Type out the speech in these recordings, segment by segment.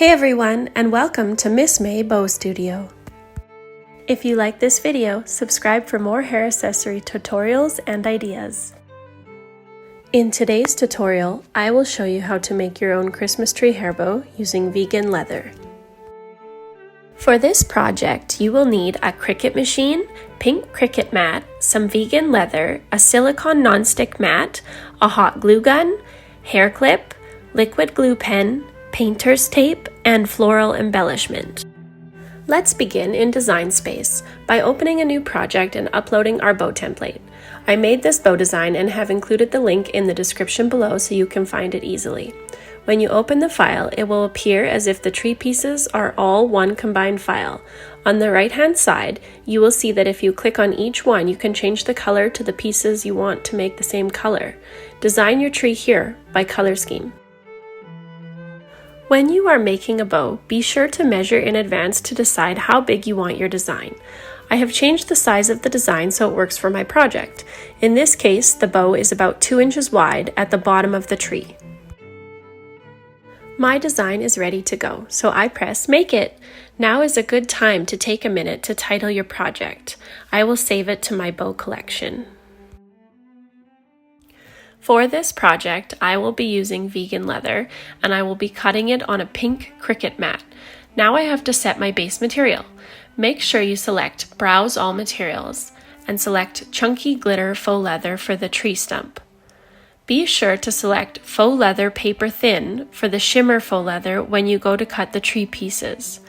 Hey everyone, and welcome to Miss May Bow Studio. If you like this video, subscribe for more hair accessory tutorials and ideas. In today's tutorial, I will show you how to make your own Christmas tree hair bow using vegan leather. For this project, you will need a Cricut machine, pink Cricut mat, some vegan leather, a silicone nonstick mat, a hot glue gun, hair clip, liquid glue pen, painter's tape, and floral embellishment. Let's begin in Design Space by opening a new project and uploading our bow template. I made this bow design and have included the link in the description below so you can find it easily. When you open the file, it will appear as if the tree pieces are all one combined file. On the right-hand side, you will see that if you click on each one, you can change the color to the pieces you want to make the same color. Design your tree here by color scheme. When you are making a bow, be sure to measure in advance to decide how big you want your design. I have changed the size of the design so it works for my project. In this case, the bow is about 2 inches wide at the bottom of the tree. My design is ready to go, so I press Make It. Now is a good time to take a minute to title your project. I will save it to my bow collection. For this project, I will be using vegan leather, and I will be cutting it on a pink Cricut mat. Now I have to set my base material. Make sure you select Browse All Materials, and select Chunky Glitter Faux Leather for the tree stump. Be sure to select Faux Leather Paper Thin for the shimmer faux leather when you go to cut the tree pieces.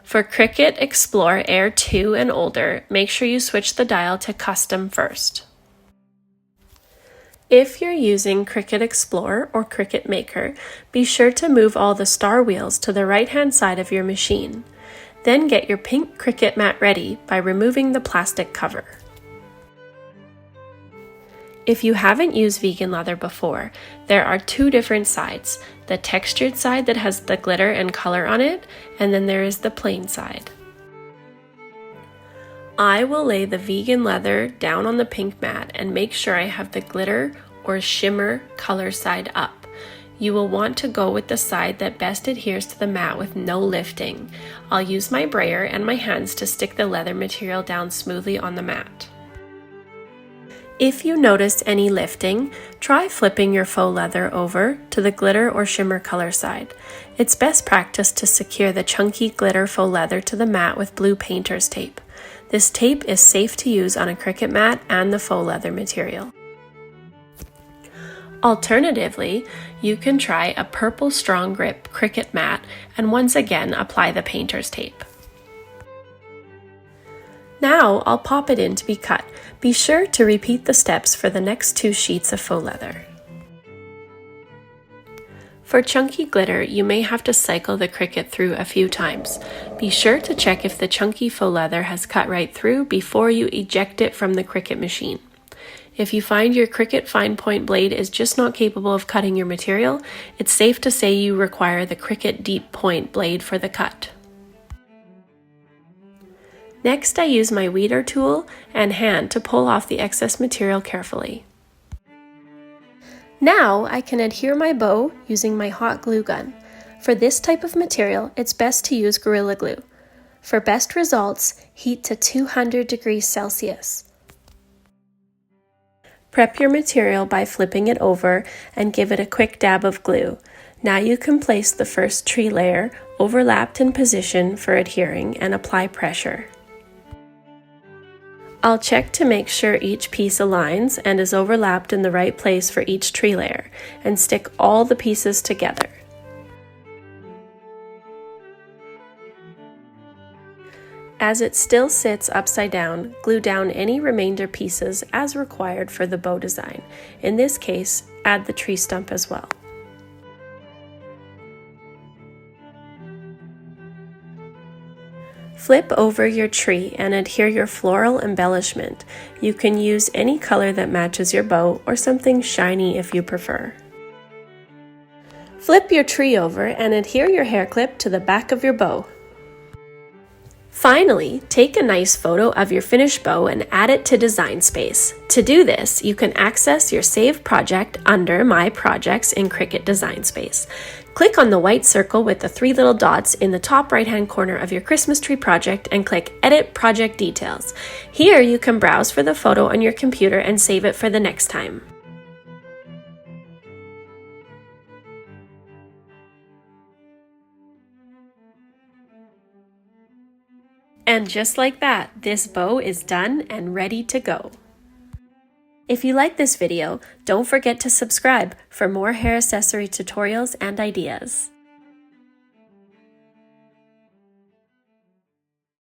For Cricut Explore Air 2 and older, make sure you switch the dial to Custom first. If you're using Cricut Explore or Cricut Maker, be sure to move all the star wheels to the right-hand side of your machine. Then get your pink Cricut mat ready by removing the plastic cover. If you haven't used vegan leather before, there are two different sides, the textured side that has the glitter and color on it, and then there is the plain side. I will lay the vegan leather down on the pink mat and make sure I have the glitter or shimmer color side up. You will want to go with the side that best adheres to the mat with no lifting. I'll use my brayer and my hands to stick the leather material down smoothly on the mat. If you notice any lifting, try flipping your faux leather over to the glitter or shimmer color side. It's best practice to secure the chunky glitter faux leather to the mat with blue painter's tape. This tape is safe to use on a Cricut mat and the faux leather material. Alternatively, you can try a purple strong grip Cricut mat and once again apply the painter's tape. Now I'll pop it in to be cut. Be sure to repeat the steps for the next 2 sheets of faux leather. For chunky glitter, you may have to cycle the Cricut through a few times. Be sure to check if the chunky faux leather has cut right through before you eject it from the Cricut machine. If you find your Cricut fine point blade is just not capable of cutting your material, it's safe to say you require the Cricut deep point blade for the cut. Next, I use my weeder tool and hand to pull off the excess material carefully. Now I can adhere my bow using my hot glue gun. For this type of material, it's best to use Gorilla Glue. For best results, heat to 200 degrees Celsius. Prep your material by flipping it over and give it a quick dab of glue. Now you can place the first tree layer overlapped in position for adhering and apply pressure. I'll check to make sure each piece aligns and is overlapped in the right place for each tree layer, and stick all the pieces together. As it still sits upside down, glue down any remainder pieces as required for the bow design. In this case, add the tree stump as well. Flip over your tree and adhere your floral embellishment. You can use any color that matches your bow or something shiny if you prefer. Flip your tree over and adhere your hair clip to the back of your bow. Finally, take a nice photo of your finished bow and add it to Design Space. To do this, you can access your saved project under My Projects in Cricut Design Space. Click on the white circle with the 3 little dots in the top right-hand corner of your Christmas tree project and click Edit Project Details. Here you can browse for the photo on your computer and save it for the next time. And just like that, this bow is done and ready to go. If you like this video, don't forget to subscribe for more hair accessory tutorials and ideas.